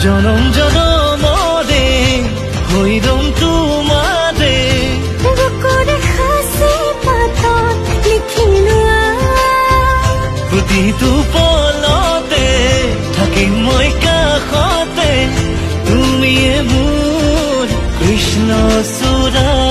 জনম জনমৰে হৈদম তোমাৰে বুকুৰে সাঁচি পাতত লিখিলো প্ৰতিটো পলতে থাকিম মই কাষতে তুমিয়ে মোৰ কৃষ্ণ চূড়া